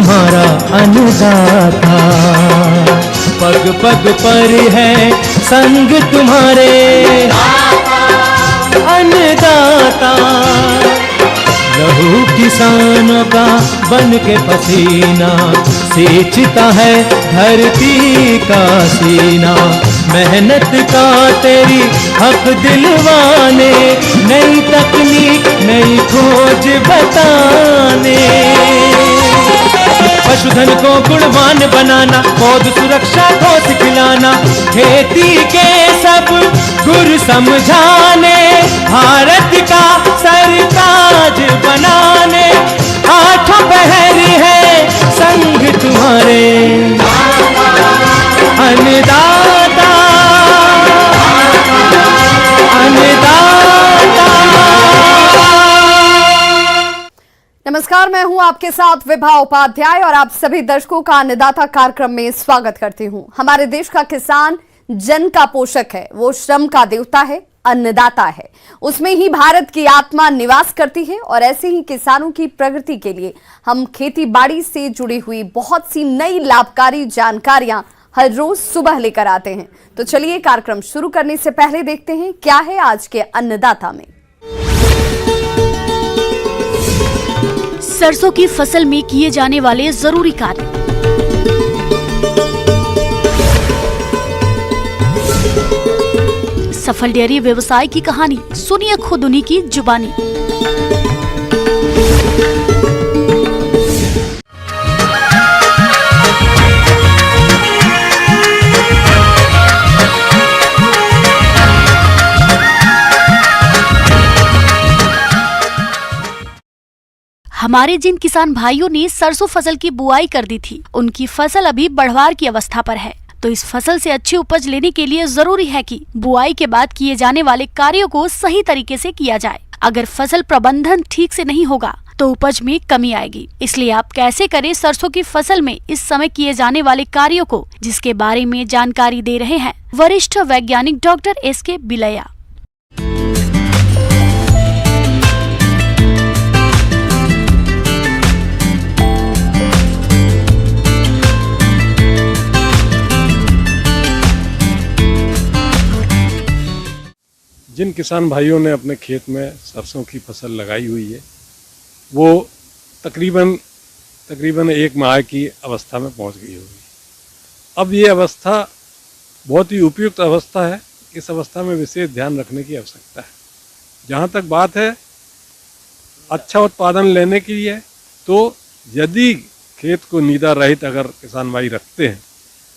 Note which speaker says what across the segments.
Speaker 1: तुम्हारा अन्नदाता, पग पग पर है संग तुम्हारे अन्नदाता। लहू किसानों का बन के पसीना सींचता है धरती का सीना। मेहनत का तेरी हक दिलवाने, नई तकनीक नई खोज बताने। पशुधन को गुणवान बनाना, पौध सुरक्षा को सिखलाना, खेती के सब गुर समझाने, भारत का सरताज बनाने। आठों पहर है संग तुम्हारे अन्नदाता, अन्नदाता।
Speaker 2: नमस्कार, मैं हूं आपके साथ विभा उपाध्याय और आप सभी दर्शकों का अन्नदाता कार्यक्रम में स्वागत करती हूं। हमारे देश का किसान जन का पोषक है, वो श्रम का देवता है, अन्नदाता है। उसमें ही भारत की आत्मा निवास करती है और ऐसे ही किसानों की प्रगति के लिए हम खेती बाड़ी से जुड़ी हुई बहुत सी नई लाभकारी जानकारियां हर रोज सुबह लेकर आते हैं। तो चलिए कार्यक्रम शुरू करने से पहले देखते हैं क्या है आज के अन्नदाता में।
Speaker 3: सरसों की फसल में किए जाने वाले जरूरी कार्य। सफल डेयरी व्यवसाय की कहानी सुनिए खुद उन्हीं की जुबानी। हमारे जिन किसान भाइयों ने सरसों फसल की बुआई कर दी थी, उनकी फसल अभी बढ़वार की अवस्था पर है। तो इस फसल से अच्छी उपज लेने के लिए जरूरी है कि बुआई के बाद किए जाने वाले कार्यों को सही तरीके से किया जाए। अगर फसल प्रबंधन ठीक से नहीं होगा तो उपज में कमी आएगी। इसलिए आप कैसे करें सरसों की फसल में इस समय किए जाने वाले कार्यों को, जिसके बारे में जानकारी दे रहे हैं वरिष्ठ वैज्ञानिक डॉक्टर एस.के. बिलैया।
Speaker 4: जिन किसान भाइयों ने अपने खेत में सरसों की फसल लगाई हुई है, वो तकरीबन 1 माह की अवस्था में पहुंच गई होगी। अब ये अवस्था बहुत ही उपयुक्त अवस्था है। इस अवस्था में विशेष ध्यान रखने की आवश्यकता है। जहाँ तक बात है अच्छा उत्पादन लेने की है, तो यदि खेत को नीदा रहित अगर किसान भाई रखते हैं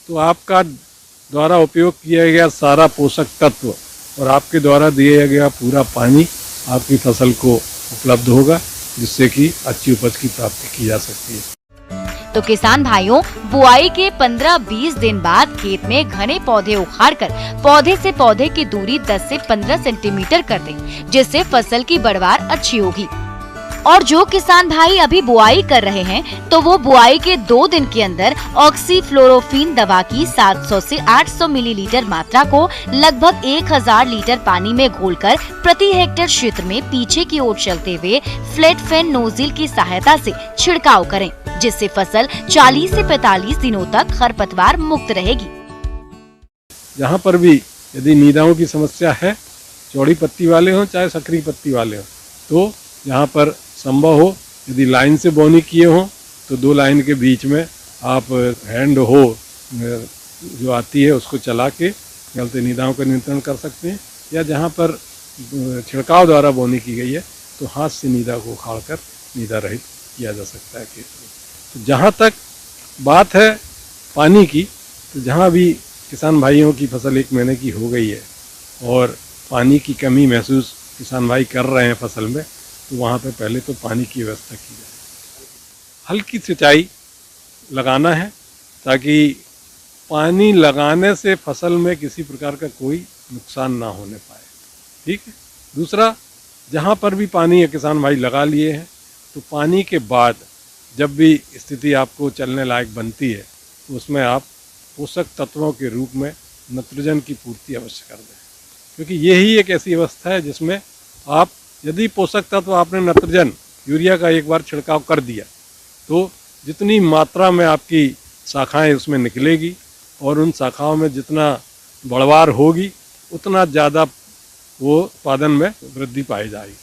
Speaker 4: तो आपका द्वारा उपयोग किया गया सारा पोषक तत्व और आपके द्वारा दिया गया पूरा पानी आपकी फसल को उपलब्ध होगा, जिससे कि अच्छी उपज की प्राप्ति की जा सकती है।
Speaker 5: तो किसान भाइयों, बुआई के 15-20 दिन बाद खेत में घने पौधे उखाड़कर पौधे से पौधे की दूरी 10 से 15 सेंटीमीटर कर दें, जिससे फसल की बढ़वार अच्छी होगी। और जो किसान भाई अभी बुआई कर रहे हैं, तो वो बुआई के 2 दिन के अंदर ऑक्सीफ्लोरोफिन दवा की 700 से 800 मिलीलीटर मात्रा को लगभग 1000 लीटर पानी में घोलकर प्रति हेक्टेयर क्षेत्र में पीछे की ओर चलते हुए फ्लैट फैन नोजिल की सहायता से छिड़काव करें, जिससे फसल 40 से 45 दिनों तक खरपतवार मुक्त रहेगी।
Speaker 4: जहाँ पर भी यदि नीदाओं की समस्या है, चौड़ी पत्ती वाले हों चाहे संकरी पत्ती वाले हों, तो यहाँ पर संभव हो यदि लाइन से बोनी किए हों तो 2 लाइन के बीच में आप हैंड हो जो आती है उसको चला के गलते नीदाओं का नियंत्रण कर सकते हैं। या जहाँ पर छिड़काव द्वारा बोनी की गई है तो हाथ से नीदा को उखाड़ कर नीदा रहित किया जा सकता है खेत में। तो जहाँ तक बात है पानी की, तो जहाँ भी किसान भाइयों की फसल 1 महीने की हो गई है और पानी की कमी महसूस किसान भाई कर रहे हैं फसल में, तो वहाँ पे पहले तो पानी की व्यवस्था की जाए। हल्की सिंचाई लगाना है ताकि पानी लगाने से फसल में किसी प्रकार का कोई नुकसान ना होने पाए। ठीक है। दूसरा, जहाँ पर भी पानी है किसान भाई लगा लिए हैं, तो पानी के बाद जब भी स्थिति आपको चलने लायक बनती है तो उसमें आप पोषक तत्वों के रूप में नाइट्रोजन की पूर्ति अवश्य कर दें, क्योंकि यही एक ऐसी अवस्था है जिसमें आप यदि पोषक तत्व आपने नाइट्रोजन यूरिया का एक बार छिड़काव कर दिया तो जितनी मात्रा में आपकी शाखाएं उसमें निकलेगी और उन शाखाओं में जितना बढ़वार होगी उतना ज़्यादा वो उत्पादन में वृद्धि पाई जाएगी।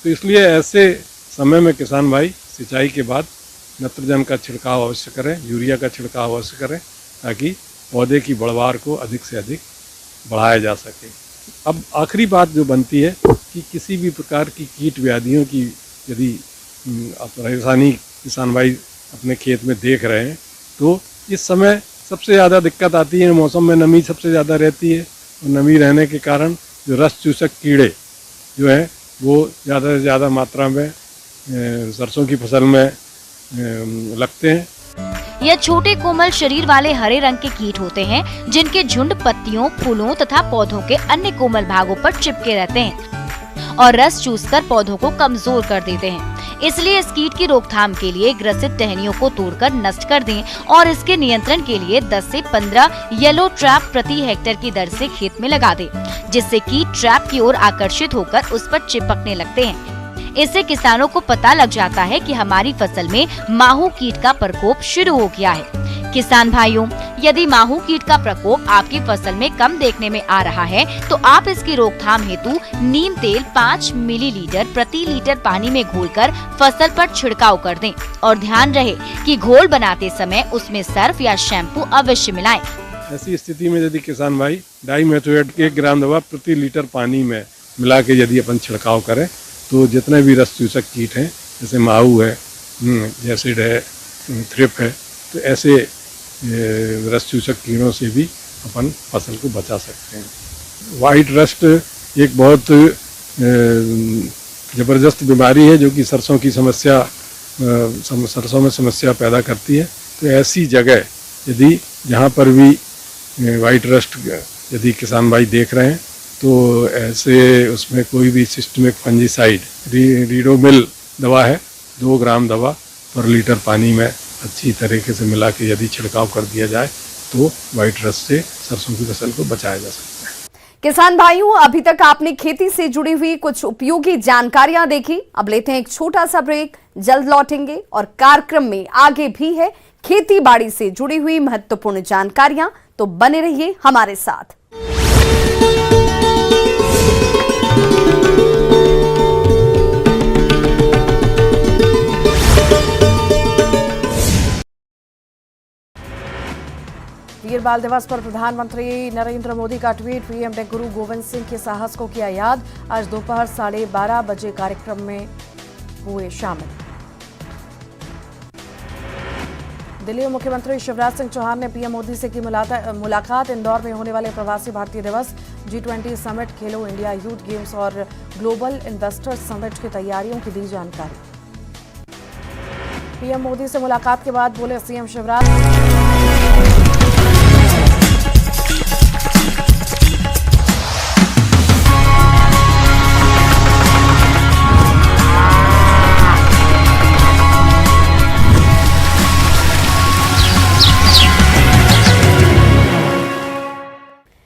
Speaker 4: तो इसलिए ऐसे समय में किसान भाई सिंचाई के बाद नत्रजन का छिड़काव अवश्य करें, यूरिया का छिड़काव अवश्य करें, ताकि पौधे की बढ़वार को अधिक से अधिक बढ़ाया जा सके। अब आखिरी बात जो बनती है कि किसी भी प्रकार की कीट व्याधियों की यदि परेशानी किसान भाई अपने खेत में देख रहे हैं तो इस समय सबसे ज़्यादा दिक्कत आती है, मौसम में नमी सबसे ज़्यादा रहती है और नमी रहने के कारण जो रस चूसक कीड़े जो है वो ज़्यादा से ज़्यादा मात्रा में सरसों की फसल में लगते हैं।
Speaker 5: यह छोटे कोमल शरीर वाले हरे रंग के कीट होते हैं जिनके झुंड पत्तियों, फूलों तथा पौधों के अन्य कोमल भागों पर चिपके रहते हैं और रस चूसकर पौधों को कमजोर कर देते हैं। इसलिए इस कीट की रोकथाम के लिए ग्रसित टहनियों को तोड़कर नष्ट कर दें और इसके नियंत्रण के लिए 10 से 15 येलो ट्रैप प्रति हेक्टेयर की दर से खेत में लगा दें, जिससे कीट ट्रैप की ओर आकर्षित होकर उस पर चिपकने लगते हैं। इससे किसानों को पता लग जाता है कि हमारी फसल में माहू कीट का प्रकोप शुरू हो गया है। किसान भाइयों, यदि माहू कीट का प्रकोप आपकी फसल में कम देखने में आ रहा है तो आप इसकी रोकथाम हेतु नीम तेल 5 मिलीलीटर प्रति लीटर पानी में घोलकर फसल पर छिड़काव कर दें और ध्यान रहे कि घोल बनाते समय उसमें सर्फ या शैम्पू अवश्य मिलाएं।
Speaker 4: ऐसी स्थिति में यदि किसान भाई डाइमेथोएट 1 ग्राम दवा प्रति लीटर पानी में मिला के यदि अपन छिड़काव करें तो जितने भी रस चूसक कीट हैं, जैसे माहू है, जैसिड है, थ्रिप है, तो ऐसे रस चूसक कीड़ों से भी अपन फसल को बचा सकते हैं। वाइट रस्ट एक बहुत ज़बरदस्त बीमारी है जो कि सरसों की समस्या सरसों में समस्या पैदा करती है। तो ऐसी जगह यदि जहाँ पर भी वाइट रस्ट यदि किसान भाई देख रहे हैं तो ऐसे उसमें कोई भी सिस्टमिक फंजीसाइड रीडोमिल दवा है 2 ग्राम दवा पर लीटर पानी में अच्छी तरीके से मिला के यदि छिड़काव कर दिया जाए तो वाइट रस्ट से सरसों की फसल को बचाया जा सकता है।
Speaker 2: किसान भाइयों, अभी तक आपने खेती से जुड़ी हुई कुछ उपयोगी जानकारियां देखी। अब लेते हैं एक छोटा सा ब्रेक, जल्द लौटेंगे और कार्यक्रम में आगे भी है खेती बाड़ी से जुड़ी हुई महत्वपूर्ण जानकारियां, तो बने रहिए हमारे साथ।
Speaker 6: वीर बाल दिवस पर प्रधानमंत्री नरेंद्र मोदी का ट्वीट। पीएम ने गुरु गोविंद सिंह के साहस को किया याद। आज दोपहर 12:30 बजे कार्यक्रम में हुए शामिल। दिल्ली में मुख्यमंत्री शिवराज सिंह चौहान ने पीएम मोदी से की मुलाकात। इंदौर में होने वाले प्रवासी भारतीय दिवस, G20 समिट, खेलो इंडिया यूथ गेम्स और ग्लोबल इन्वेस्टर्स समिट की तैयारियों की दी जानकारी। पीएम मोदी से मुलाकात के बाद बोले सीएम शिवराज।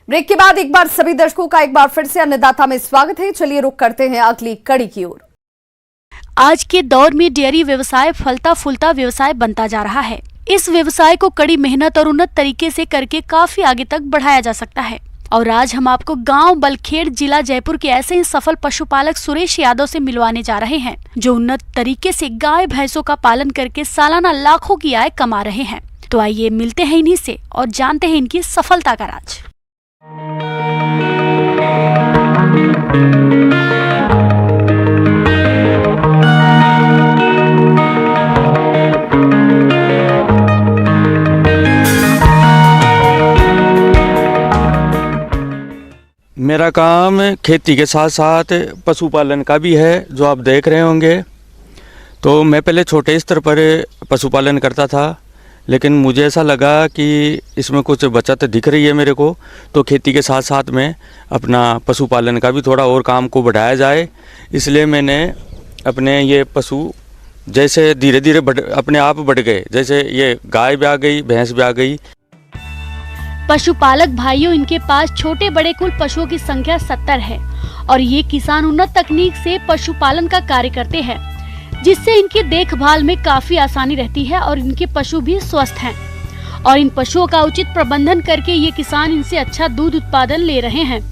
Speaker 2: ब्रेक के बाद एक बार सभी दर्शकों का एक बार फिर से अन्नदाता में स्वागत है। चलिए रुक करते हैं अगली कड़ी की ओर।
Speaker 3: आज के दौर में डेयरी व्यवसाय फलता फूलता व्यवसाय बनता जा रहा है। इस व्यवसाय को कड़ी मेहनत और उन्नत तरीके से करके काफी आगे तक बढ़ाया जा सकता है। और आज हम आपको गांव बलखेड़, जिला जयपुर के ऐसे ही सफल पशुपालक सुरेश यादव से मिलवाने जा रहे हैं, जो उन्नत तरीके से गाय भैंसों का पालन करके सालाना लाखों की आय कमा रहे हैं। तो आइए मिलते हैं इन्हीं से और जानते हैं इनकी सफलता का राज।
Speaker 7: मेरा काम खेती के साथ साथ पशुपालन का भी है, जो आप देख रहे होंगे। तो मैं पहले छोटे स्तर पर पशुपालन करता था, लेकिन मुझे ऐसा लगा कि इसमें कुछ बचत दिख रही है मेरे को, तो खेती के साथ साथ में अपना पशुपालन का भी थोड़ा और काम को बढ़ाया जाए। इसलिए मैंने अपने ये पशु जैसे धीरे धीरे अपने आप बढ़ गए, जैसे ये गाय भी आ गई, भैंस भी आ गई।
Speaker 3: पशुपालक भाइयों, इनके पास छोटे बड़े कुल पशुओं की संख्या 70 है और ये किसान उन्नत तकनीक से पशुपालन का कार्य करते हैं। जिससे इनकी देखभाल में काफी आसानी रहती है और इनके पशु भी स्वस्थ हैं। और इन पशुओं का उचित प्रबंधन करके ये किसान इनसे अच्छा दूध उत्पादन ले रहे हैं।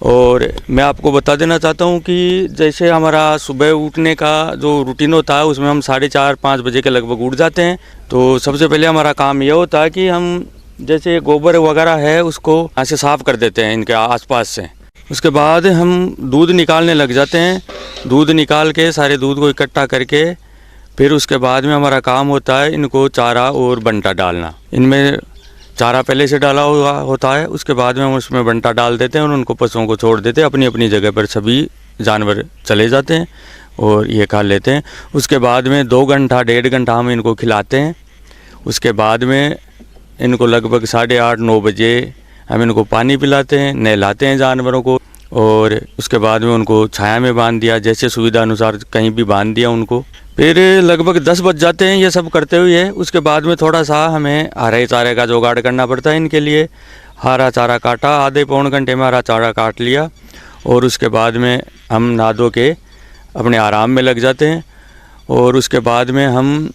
Speaker 7: और मैं आपको बता देना चाहता हूँ कि जैसे हमारा सुबह उठने का जो रूटीन होता है उसमें हम 4:30-5 बजे के लगभग उठ जाते हैं। तो सबसे पहले हमारा काम यह होता है कि हम जैसे गोबर वगैरह है उसको ऐसे साफ कर देते हैं इनके आसपास से। उसके बाद हम दूध निकालने लग जाते हैं। दूध निकाल के सारे दूध को इकट्ठा करके फिर उसके बाद में हमारा काम होता है इनको चारा और बंटा डालना। इनमें चारा पहले से डाला हुआ होता है, उसके बाद में हम उसमें बंटा डाल देते हैं और उनको पशुओं को छोड़ देते हैं। अपनी अपनी जगह पर सभी जानवर चले जाते हैं और ये खा लेते हैं। उसके बाद में 2 घंटा 1.5 घंटा हम इनको खिलाते हैं। उसके बाद में इनको लगभग 8:30-9 बजे हम इनको पानी पिलाते हैं, नहलाते हैं जानवरों को। और उसके बाद में उनको छाया में बांध दिया, जैसे सुविधा अनुसार कहीं भी बांध दिया उनको। फिर लगभग 10 बज जाते हैं ये सब करते हुए। उसके बाद में थोड़ा सा हमें हरे चारे का जुगाड़ करना पड़ता है इनके लिए। हरा चारा काटा, आधे पौन घंटे में हरा चारा काट लिया और उसके बाद में हम नहा धो के अपने आराम में लग जाते हैं। और उसके बाद में हम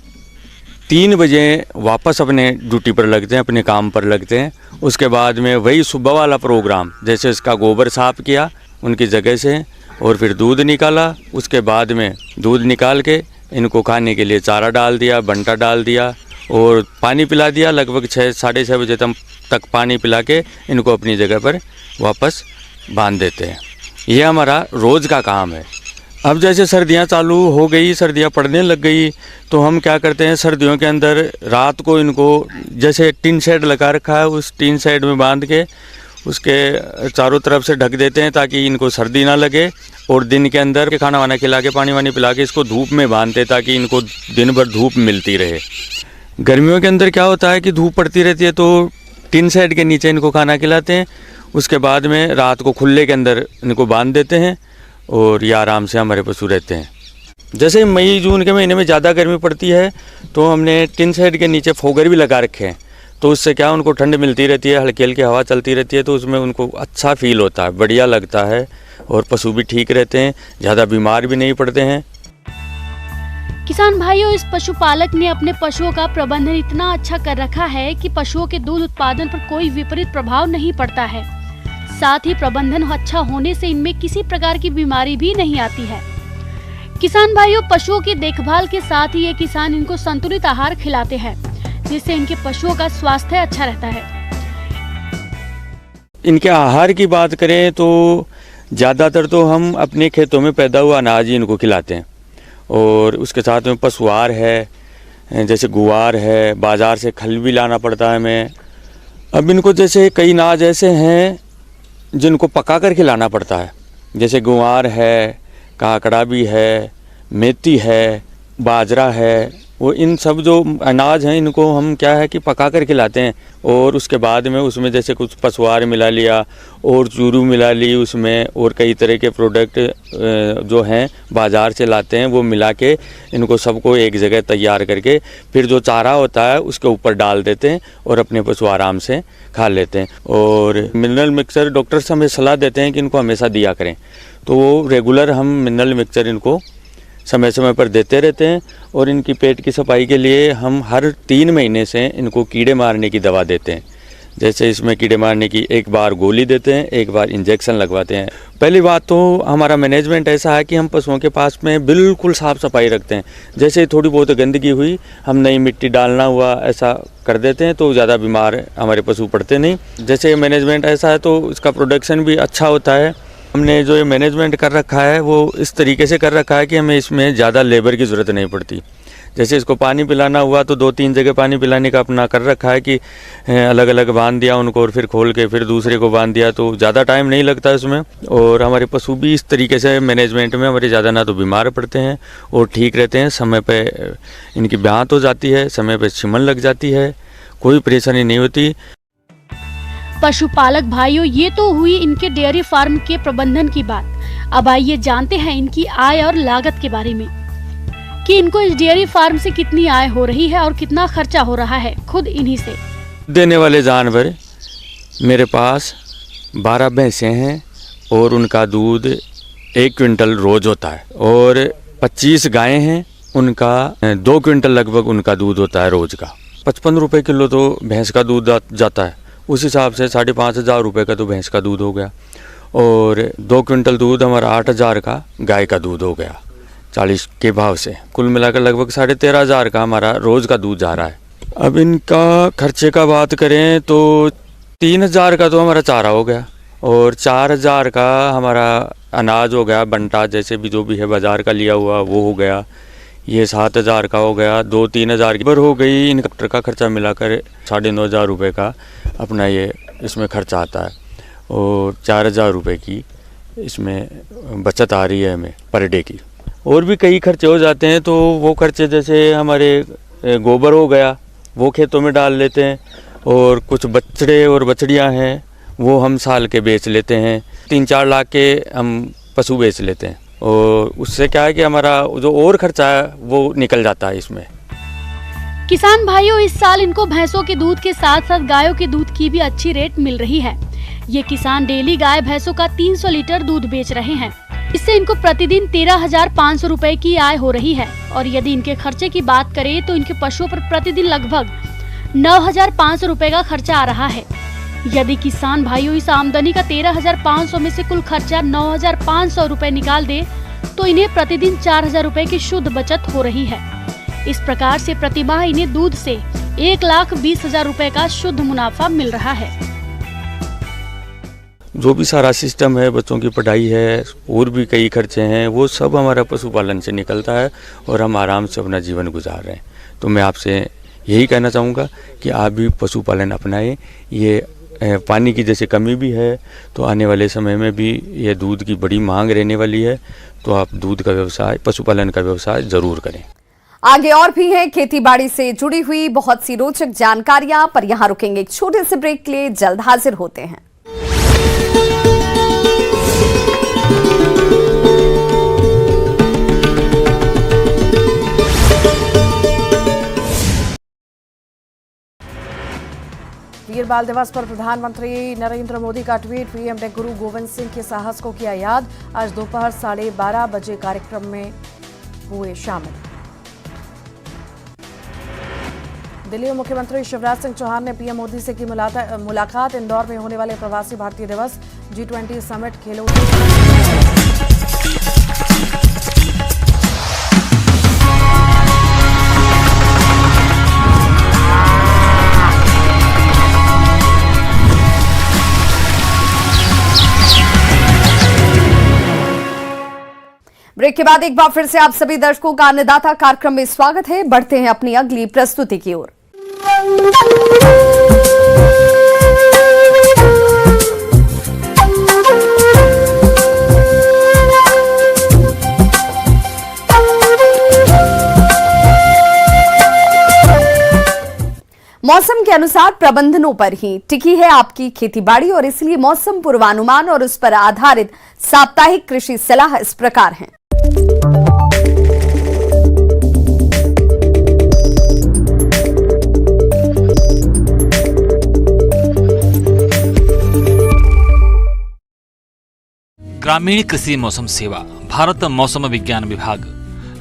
Speaker 7: 3 बजे वापस अपने ड्यूटी पर लगते हैं, अपने काम पर लगते हैं। उसके बाद में वही सुबह वाला प्रोग्राम, जैसे इसका गोबर साफ किया उनकी जगह से और फिर दूध निकाला। उसके बाद में दूध निकाल के इनको खाने के लिए चारा डाल दिया, बंटा डाल दिया और पानी पिला दिया। लगभग 6-6:30 बजे तक पानी पिला के इनको अपनी जगह पर वापस बांध देते हैं। ये हमारा रोज़ का काम है। अब जैसे सर्दियां चालू हो गई, सर्दियां पड़ने लग गई, तो हम क्या करते हैं सर्दियों के अंदर रात को इनको जैसे टिन शेड लगा रखा है, उस टिन शेड में बांध के उसके चारों तरफ से ढक देते हैं ताकि इनको सर्दी ना लगे। और दिन के अंदर खाना वाना खिला के पानी वानी पिला के इसको धूप में बांधते ताकि इनको दिन भर धूप मिलती रहे। गर्मियों के अंदर क्या होता है कि धूप पड़ती रहती है तो टिन शेड के नीचे इनको खाना खिलाते हैं। उसके बाद में रात को खुले के अंदर इनको बांध देते हैं और ये आराम से हमारे पशु रहते हैं। जैसे मई जून के महीने में ज़्यादा गर्मी पड़ती है तो हमने टिन शेड के नीचे फोगर भी लगा रखे हैं, तो उससे क्या उनको ठंड मिलती रहती है, हल्की हल्की हवा चलती रहती है, तो उसमें उनको अच्छा फील होता है, बढ़िया लगता है और पशु भी ठीक रहते हैं, ज़्यादा बीमार भी नहीं पड़ते हैं।
Speaker 3: किसान भाइयों, इस पशुपालक ने अपने पशुओं का प्रबंधन इतना अच्छा कर रखा है कि पशुओं के दूध उत्पादन पर कोई विपरीत प्रभाव नहीं पड़ता है। साथ ही प्रबंधन अच्छा होने से इनमें किसी प्रकार की बीमारी भी नहीं आती है। किसान भाइयों, पशुओं की देखभाल के साथ ही ये किसान इनको संतुलित आहार खिलाते हैं, जिससे इनके पशुओं का स्वास्थ्य अच्छा रहता है।
Speaker 7: इनके आहार की बात करें तो ज़्यादातर तो हम अपने खेतों में पैदा हुआ अनाज ही इनको खिलाते हैं और उसके साथ में पशुआहार है, जैसे गुआर है, बाज़ार से खल भी लाना पड़ता है हमें। अब इनको जैसे कई अनाज ऐसे हैं जिनको पका कर खिलाना पड़ता है, जैसे गुआर है, काकड़ा भी है, मेथी है, बाजरा है। वो इन सब जो अनाज हैं इनको हम क्या है कि पका कर खिलाते हैं और उसके बाद में उसमें जैसे कुछ पशुआहार मिला लिया और चूरू मिला ली उसमें, और कई तरह के प्रोडक्ट जो हैं बाज़ार से लाते हैं वो मिला के इनको सबको एक जगह तैयार करके फिर जो चारा होता है उसके ऊपर डाल देते हैं और अपने पशु आराम से खा लेते हैं। और मिनरल मिक्सचर डॉक्टर से हमें सलाह देते हैं कि इनको हमेशा दिया करें, तो वो रेगुलर हम मिनरल मिक्सचर इनको समय समय पर देते रहते हैं। और इनकी पेट की सफाई के लिए हम हर 3 महीने से इनको कीड़े मारने की दवा देते हैं। जैसे इसमें कीड़े मारने की एक बार गोली देते हैं, एक बार इंजेक्शन लगवाते हैं। पहली बात तो हमारा मैनेजमेंट ऐसा है कि हम पशुओं के पास में बिल्कुल साफ़ सफाई रखते हैं। जैसे थोड़ी बहुत गंदगी हुई, हम नई मिट्टी डालना हुआ, ऐसा कर देते हैं तो ज़्यादा बीमार हमारे पशु पड़ते नहीं। जैसे मैनेजमेंट ऐसा है तो इसका प्रोडक्शन भी अच्छा होता है। हमने जो ये मैनेजमेंट कर रखा है वो इस तरीके से कर रखा है कि हमें इसमें ज़्यादा लेबर की ज़रूरत नहीं पड़ती। जैसे इसको पानी पिलाना हुआ तो 2-3 जगह पानी पिलाने का अपना कर रखा है कि अलग अलग बांध दिया उनको और फिर खोल के फिर दूसरे को बांध दिया, तो ज़्यादा टाइम नहीं लगता इसमें। और हमारे पशु भी इस तरीके से मैनेजमेंट में हमारे ज़्यादा ना तो बीमार पड़ते हैं और ठीक रहते हैं। समय पे इनकी ब्यात हो जाती है, समय पे छिमन लग जाती है, कोई परेशानी नहीं होती।
Speaker 3: पशुपालक भाइयों, ये तो हुई इनके डेयरी फार्म के प्रबंधन की बात। अब आइए जानते हैं इनकी आय और लागत के बारे में कि इनको इस डेयरी फार्म से कितनी आय हो रही है और कितना खर्चा हो रहा है खुद इन्हीं से।
Speaker 7: देने वाले जानवर मेरे पास 12 भैंसें हैं और उनका दूध 1 क्विंटल रोज होता है और 25 गायें हैं, उनका 2 क्विंटल लगभग उनका दूध होता है रोज का। 55 रुपये किलो तो भैंस का दूध जाता है, उस हिसाब से 5,500 रुपये का तो भैंस का दूध हो गया और 2 क्विंटल दूध हमारा 8,000 का गाय का दूध हो गया 40 के भाव से। कुल मिलाकर लगभग 13,500 का हमारा रोज का दूध जा रहा है। अब इनका खर्चे का बात करें तो 3,000 का तो हमारा चारा हो गया और 4,000 का हमारा अनाज हो गया, बंटा जैसे भी जो भी है बाजार का लिया हुआ वो हो गया। ये 7,000 का हो गया, 2-3,000 की बर हो गई। इन ट्रैक्टर का खर्चा मिलाकर 9,500 रुपये का अपना ये इसमें खर्चा आता है और 4,000 रुपये की इसमें बचत आ रही है हमें पर डे की। और भी कई खर्चे हो जाते हैं तो वो खर्चे जैसे हमारे गोबर हो गया वो खेतों में डाल लेते हैं और कुछ बछड़े और बछड़ियाँ हैं वो हम साल के बेच लेते हैं। 3-4 लाख के हम पशु बेच लेते हैं और उससे क्या है कि हमारा जो और खर्चा है वो निकल जाता है इसमें।
Speaker 3: किसान भाइयों, इस साल इनको भैंसों के दूध के साथ साथ गायों के दूध की भी अच्छी रेट मिल रही है। ये किसान डेली गाय भैंसों का 300 लीटर दूध बेच रहे हैं। इससे इनको प्रतिदिन 13,500 रुपए की आय हो रही है और यदि इनके खर्चे की बात करें तो इनके पशुओं पर प्रतिदिन लगभग 9,500 रुपए का खर्चा आ रहा है। यदि किसान भाइयों इस आमदनी का 13,500 में से कुल खर्चा 9,500 रुपए निकाल दे तो इन्हें प्रतिदिन 4,000 रुपए की शुद्ध बचत हो रही है। इस प्रकार से प्रतिमाह इन्हें दूध से 1,20,000 रुपए का शुद्ध मुनाफा मिल रहा है।
Speaker 7: जो भी सारा सिस्टम है, बच्चों की पढ़ाई है और भी कई खर्चे हैं, वो सब हमारा पशुपालन से निकलता है और हम आराम से अपना जीवन गुजार रहे हैं। तो मैं आपसे यही कहना चाहूँगा कि आप भी पशुपालन अपनाएं। ये पानी की जैसे कमी भी है तो आने वाले समय में भी ये दूध की बड़ी मांग रहने वाली है, तो आप दूध का व्यवसाय, पशुपालन का व्यवसाय जरूर करें।
Speaker 2: आगे और भी है खेतीबाड़ी से जुड़ी हुई बहुत सी रोचक जानकारियां, पर यहां रुकेंगे एक छोटे से ब्रेक के लिए। जल्द हाजिर होते हैं।
Speaker 6: वीर बाल दिवस पर प्रधानमंत्री नरेंद्र मोदी का ट्वीट। पीएम ने गुरु गोविंद सिंह के साहस को किया याद। आज दोपहर 12:30 बजे कार्यक्रम में हुए शामिल। दिल्ली मुख्यमंत्री शिवराज सिंह चौहान ने पीएम मोदी से की मुलाकात। इंदौर में होने वाले प्रवासी भारतीय दिवस, G20 समिट, खेलो
Speaker 2: ब्रेक के बाद एक बार फिर से आप सभी दर्शकों का अन्नदाता कार्यक्रम में स्वागत है। बढ़ते हैं अपनी अगली प्रस्तुति की ओर। मौसम के अनुसार प्रबंधनों पर ही टिकी है आपकी खेतीबाड़ी और इसलिए मौसम पूर्वानुमान और उस पर आधारित साप्ताहिक कृषि सलाह इस प्रकार है।
Speaker 8: ग्रामीण कृषि मौसम सेवा, भारत मौसम विज्ञान विभाग,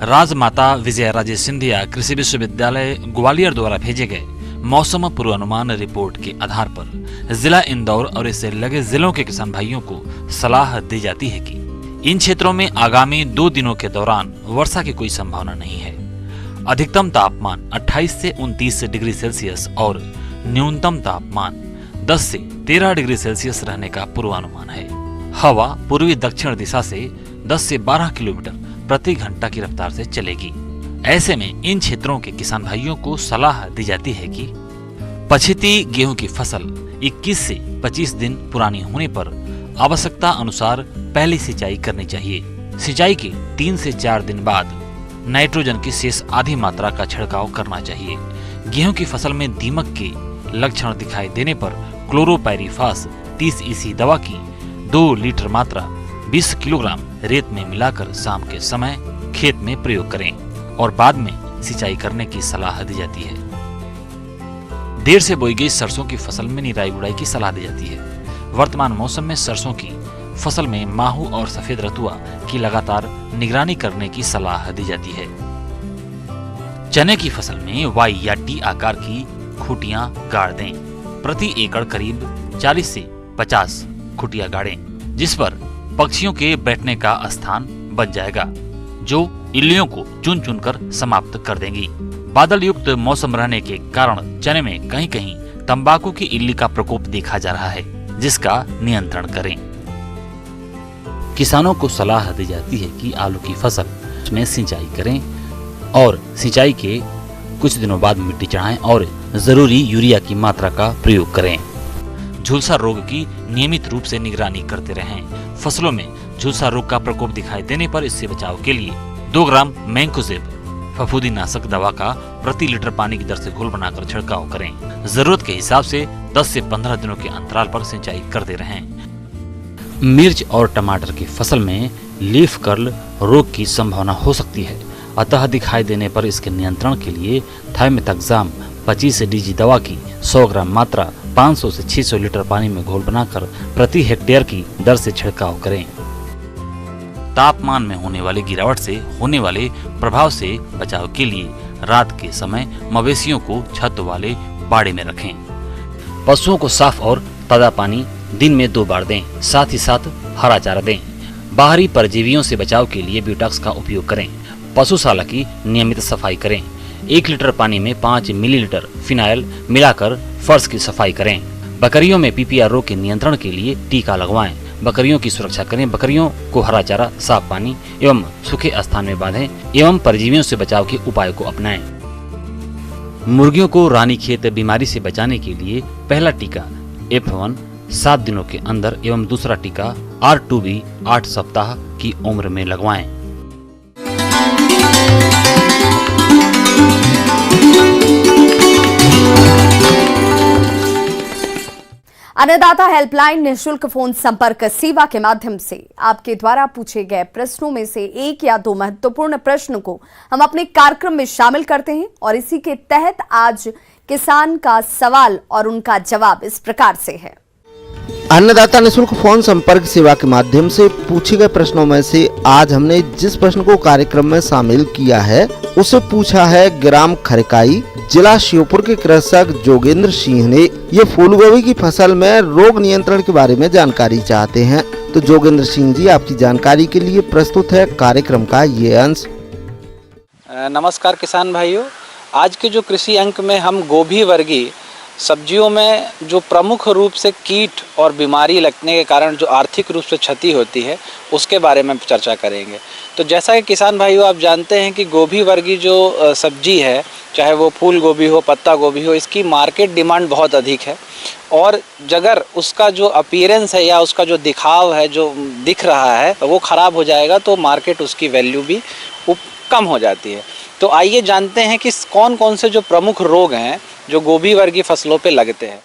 Speaker 8: राजमाता विजया राजे सिंधिया कृषि विश्वविद्यालय ग्वालियर द्वारा भेजे गए मौसम पूर्वानुमान रिपोर्ट के आधार पर जिला इंदौर और इससे लगे जिलों के किसान भाइयों को सलाह दी जाती है कि इन क्षेत्रों में आगामी 2 दिनों के दौरान वर्षा की कोई संभावना नहीं है। अधिकतम तापमान 28 से 29 डिग्री सेल्सियस और न्यूनतम तापमान 10 से 13 डिग्री सेल्सियस रहने का पूर्वानुमान है। हवा पूर्वी दक्षिण दिशा से 10 से 12 किलोमीटर प्रति घंटा की रफ्तार से चलेगी। ऐसे में इन क्षेत्रों के किसान भाइयों को सलाह दी जाती है कि पछेती गेहूं की फसल 21 से 25 दिन पुरानी होने पर आवश्यकता अनुसार पहली सिंचाई करनी चाहिए। सिंचाई के 3 से 4 दिन बाद नाइट्रोजन की शेष आधी मात्रा का छिड़काव करना चाहिए। गेहूं की फसल में दीमक के लक्षण दिखाई देने पर क्लोरोपाइरीफास 30 EC दवा की 2 लीटर मात्रा 20 किलोग्राम रेत में मिलाकर शाम के समय खेत में प्रयोग करें और बाद में सिंचाई करने की सलाह दी जाती है। देर से बोई गई सरसों की फसल में निराई गुड़ाई की सलाह दी जाती है। वर्तमान मौसम में सरसों की फसल में माहू और सफेद रतुआ की लगातार निगरानी करने की सलाह दी जाती है। चने की फसल में वाई या टी आकार की खूंटियां गाड़ दें। प्रति एकड़ करीब 40 से 50 खूंटियां गाड़ें, जिस पर पक्षियों के बैठने का स्थान बन जाएगा, जो इल्लियों को चुन चुन कर समाप्त कर देंगी। बादल युक्त मौसम रहने के कारण चने में कहीं कहीं तंबाकू की इल्ली का प्रकोप देखा जा रहा है, जिसका नियंत्रण करें। किसानों को सलाह दी जाती है कि आलू की फसल में सिंचाई करें और सिंचाई के कुछ दिनों बाद मिट्टी चढ़ाएं और जरूरी यूरिया की मात्रा का प्रयोग करें। झुलसा रोग की नियमित रूप से निगरानी करते रहें। फसलों में झुलसा रोग का प्रकोप दिखाई देने पर इससे बचाव के लिए 2 ग्राम मैंकोजेब फफूंदीनाशक दवा का प्रति लीटर पानी की दर से घोल बनाकर छिड़काव करें। जरूरत के हिसाब से 10 से 15 दिनों के अंतराल पर सिंचाई करते रहें। मिर्च और टमाटर की फसल में लीफ कर्ल रोग की संभावना हो सकती है, अतः दिखाई देने पर इसके नियंत्रण के लिए थाइमेथाक्साम 25 डीजी दवा की 100 ग्राम मात्रा 500 से 600 लीटर पानी में घोल बनाकर प्रति हेक्टेयर की दर से छिड़काव करें। तापमान में होने वाली गिरावट से होने वाले प्रभाव से बचाव के लिए रात के समय मवेशियों को छत वाले बाड़े में रखें। पशुओं को साफ और ताजा पानी दिन में 2 बार दें, साथ ही साथ हरा चारा दें। बाहरी परजीवियों से बचाव के लिए ब्यूटॉक्स का उपयोग करें। पशुशाला की नियमित सफाई करें। 1 लीटर पानी में 5 मिलीलीटर फिनाइल मिलाकर फर्श की सफाई करें। बकरियों में पीपीआर रोग के नियंत्रण के लिए टीका लगवाएं। बकरियों की सुरक्षा करें। बकरियों को हरा चारा, साफ पानी एवं सूखे स्थान में बांधें एवं परजीवियों से बचाव के उपायों को अपनाएं। मुर्गियों को रानीखेत बीमारी से बचाने के लिए पहला टीका F1 7 दिनों के अंदर एवं दूसरा टीका R2B 8 सप्ताह की उम्र में लगवाएं।
Speaker 2: अन्नदाता हेल्पलाइन निःशुल्क फोन संपर्क सेवा के माध्यम से आपके द्वारा पूछे गए प्रश्नों में से 1 या 2 महत्वपूर्ण प्रश्न को हम अपने कार्यक्रम में शामिल करते हैं और इसी के तहत आज किसान का सवाल और उनका जवाब इस प्रकार से है।
Speaker 9: अन्नदाता निःशुल्क फोन संपर्क सेवा के माध्यम से पूछे गए प्रश्नों में से आज हमने जिस प्रश्न को कार्यक्रम में शामिल किया है उसे पूछा है ग्राम खरकाई, जिला श्योपुर के कृषक जोगेंद्र सिंह ने। ये फूलगोभी की फसल में रोग नियंत्रण के बारे में जानकारी चाहते हैं। तो जोगेंद्र सिंह जी, आपकी जानकारी के लिए प्रस्तुत है कार्यक्रम का ये अंश।
Speaker 10: नमस्कार किसान भाइयों, आज के जो कृषि अंक में हम गोभी वर्गीय सब्जियों में जो प्रमुख रूप से कीट और बीमारी लगने के कारण जो आर्थिक रूप से क्षति होती है उसके बारे में चर्चा करेंगे। तो जैसा कि किसान भाइयों आप जानते हैं कि गोभी वर्गीय जो सब्जी है, चाहे वो फूल गोभी हो, पत्ता गोभी हो, इसकी मार्केट डिमांड बहुत अधिक है और अगर उसका जो अपीयरेंस है या उसका जो दिखाव है, जो दिख रहा है, वो ख़राब हो जाएगा तो मार्केट उसकी वैल्यू भी कम हो जाती है। तो आइए जानते हैं कि कौन कौन से जो प्रमुख रोग हैं जो गोभी वर्गीय फसलों पे लगते हैं।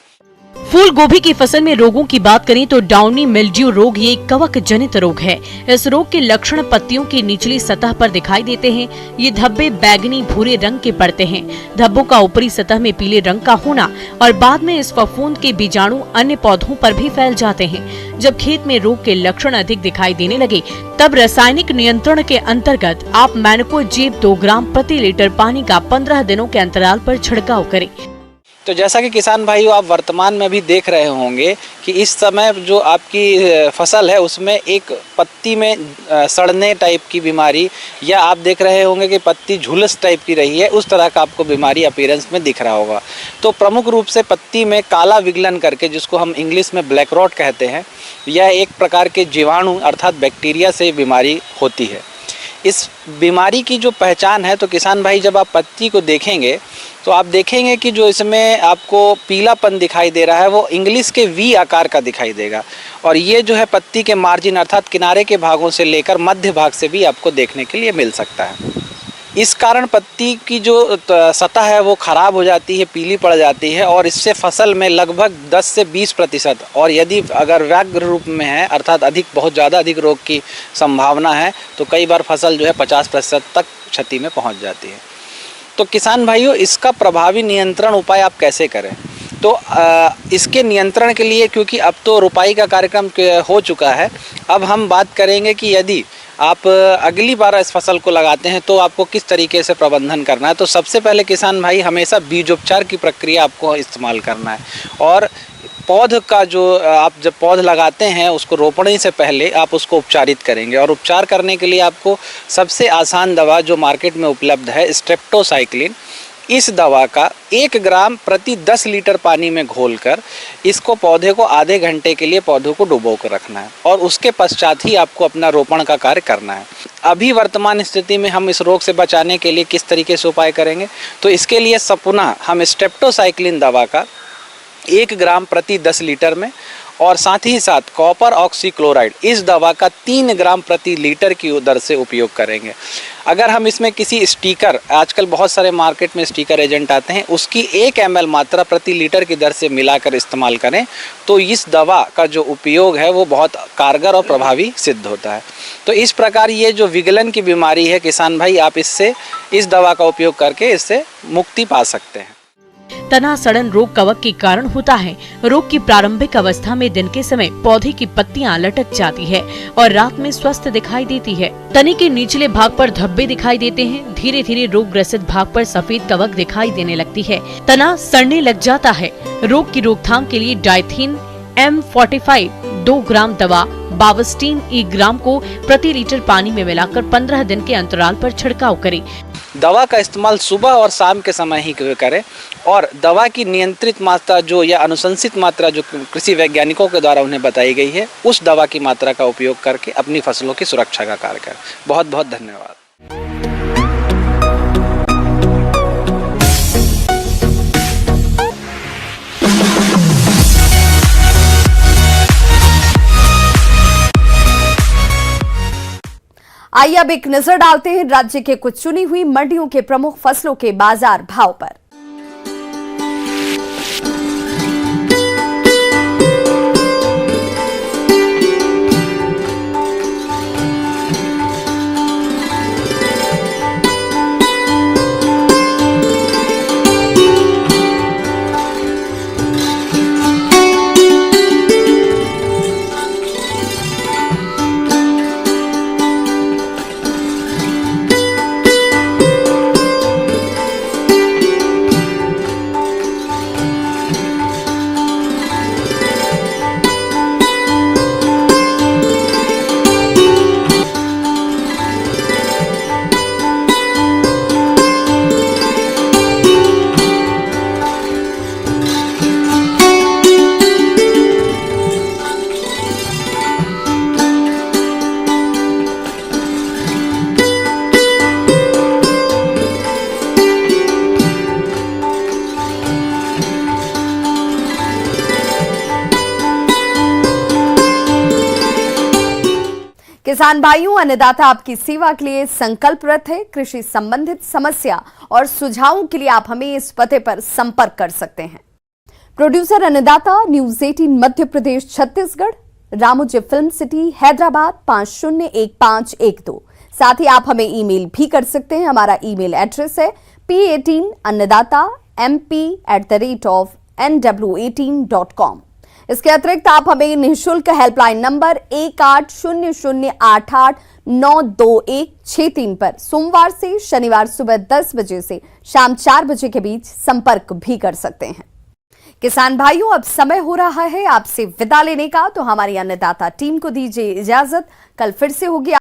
Speaker 11: फूल गोभी की फसल में रोगों की बात करें तो डाउनी मिल्ड्यू रोग ये कवक जनित रोग है। इस रोग के लक्षण पत्तियों की निचली सतह पर दिखाई देते हैं। ये धब्बे बैगनी भूरे रंग के पड़ते हैं। धब्बों का ऊपरी सतह में पीले रंग का होना और बाद में इस फफूंद के बीजाणु अन्य पौधों पर भी फैल जाते हैं। जब खेत में रोग के लक्षण अधिक दिखाई देने लगे तब रासायनिक नियंत्रण के अंतर्गत आप मैनकोजेब 2 ग्राम प्रति लीटर पानी का 15 दिनों के अंतराल पर छिड़काव करें।
Speaker 10: तो जैसा कि किसान भाइयों आप वर्तमान में भी देख रहे होंगे कि इस समय जो आपकी फसल है उसमें एक पत्ती में सड़ने टाइप की बीमारी, या आप देख रहे होंगे कि पत्ती झुलस टाइप की रही है, उस तरह का आपको बीमारी अपीयरेंस में दिख रहा होगा। तो प्रमुख रूप से पत्ती में काला विगलन करके, जिसको हम इंग्लिश में ब्लैक रॉट कहते हैं, यह एक प्रकार के जीवाणु अर्थात बैक्टीरिया से बीमारी होती है। इस बीमारी की जो पहचान है, तो किसान भाई जब आप पत्ती को देखेंगे तो आप देखेंगे कि जो इसमें आपको पीलापन दिखाई दे रहा है वो इंग्लिश के वी आकार का दिखाई देगा और ये जो है पत्ती के मार्जिन अर्थात किनारे के भागों से लेकर मध्य भाग से भी आपको देखने के लिए मिल सकता है। इस कारण पत्ती की जो सतह है वो ख़राब हो जाती है, पीली पड़ जाती है और इससे फसल में लगभग 10 से 20% और यदि अगर व्याग्र रूप में है अर्थात बहुत ज़्यादा अधिक रोग की संभावना है तो कई बार फसल जो है 50% तक क्षति में पहुंच जाती है। तो किसान भाइयों, इसका प्रभावी नियंत्रण उपाय आप कैसे करें? तो इसके नियंत्रण के लिए, क्योंकि अब तो रोपाई का कार्यक्रम हो चुका है, अब हम बात करेंगे कि यदि आप अगली बार इस फसल को लगाते हैं तो आपको किस तरीके से प्रबंधन करना है। तो सबसे पहले किसान भाई हमेशा बीजोपचार की प्रक्रिया आपको इस्तेमाल करना है, और पौध का जो आप जब पौध लगाते हैं उसको रोपने से पहले आप उसको उपचारित करेंगे, और उपचार करने के लिए आपको सबसे आसान दवा जो मार्केट में उपलब्ध है स्ट्रेप्टोसाइक्लिन, इस दवा का 1 ग्राम प्रति 10 लीटर पानी में घोलकर इसको पौधे को आधे घंटे के लिए पौधों को डुबो कर रखना है, और उसके पश्चात ही आपको अपना रोपण का कार्य करना है। अभी वर्तमान स्थिति में हम इस रोग से बचाने के लिए किस तरीके से उपाय करेंगे, तो इसके लिए पुनः हम स्ट्रेप्टोसाइक्लिन दवा का 1 ग्राम प्रति 10 लीटर में, और साथ ही साथ कॉपर ऑक्सीक्लोराइड इस दवा का 3 ग्राम प्रति लीटर की दर से उपयोग करेंगे। अगर हम इसमें किसी स्टिकर, आजकल बहुत सारे मार्केट में स्टिकर एजेंट आते हैं, उसकी 1 ml मात्रा प्रति लीटर की दर से मिलाकर इस्तेमाल करें तो इस दवा का जो उपयोग है वो बहुत कारगर और प्रभावी सिद्ध होता है। तो इस प्रकार ये जो विगलन की बीमारी है किसान भाई, आप इससे इस दवा का उपयोग करके इससे मुक्ति पा सकते हैं।
Speaker 11: तना सड़न रोग कवक के कारण होता है। रोग की प्रारंभिक अवस्था में दिन के समय पौधे की पत्तियां लटक जाती है और रात में स्वस्थ दिखाई देती है। तने के निचले भाग पर धब्बे दिखाई देते हैं। धीरे धीरे रोग ग्रसित भाग पर सफेद कवक दिखाई देने लगती है। तना सड़ने लग जाता है। रोग की रोकथाम के लिए डाइथीन M45 2 ग्राम दवा बावस्टीन 1 ग्राम को प्रति लीटर पानी में मिलाकर 15 दिन के अंतराल पर छिड़काव करें।
Speaker 10: दवा का इस्तेमाल सुबह और शाम के समय ही करें, और दवा की नियंत्रित मात्रा जो या अनुशंसित मात्रा जो कृषि वैज्ञानिकों के द्वारा उन्हें बताई गई है उस दवा की मात्रा का उपयोग करके अपनी फसलों की सुरक्षा का कार्य करें। बहुत बहुत धन्यवाद।
Speaker 2: आइए अब एक नजर डालते हैं राज्य के कुछ चुनी हुई मंडियों के प्रमुख फसलों के बाजार भाव पर। किसान भाइयों, अन्नदाता आपकी सेवा के लिए संकल्परत है। कृषि संबंधित समस्या और सुझावों के लिए आप हमें इस पते पर संपर्क कर सकते हैं। प्रोड्यूसर अन्नदाता, news 18 Madhya Pradesh Chhattisgarh, Ramoji film city Hyderabad 501512। साथ ही आप हमें ईमेल भी कर सकते हैं। हमारा ईमेल एड्रेस है p18annadatamp@nw18.com। इसके अतिरिक्त आप हमें निःशुल्क हेल्पलाइन नंबर 1800889216 पर सोमवार से शनिवार सुबह 10 बजे से शाम 4 बजे के बीच संपर्क भी कर सकते हैं। किसान भाइयों, अब समय हो रहा है आपसे विदा लेने का, तो हमारी अन्नदाता टीम को दीजिए इजाजत। कल फिर से होगी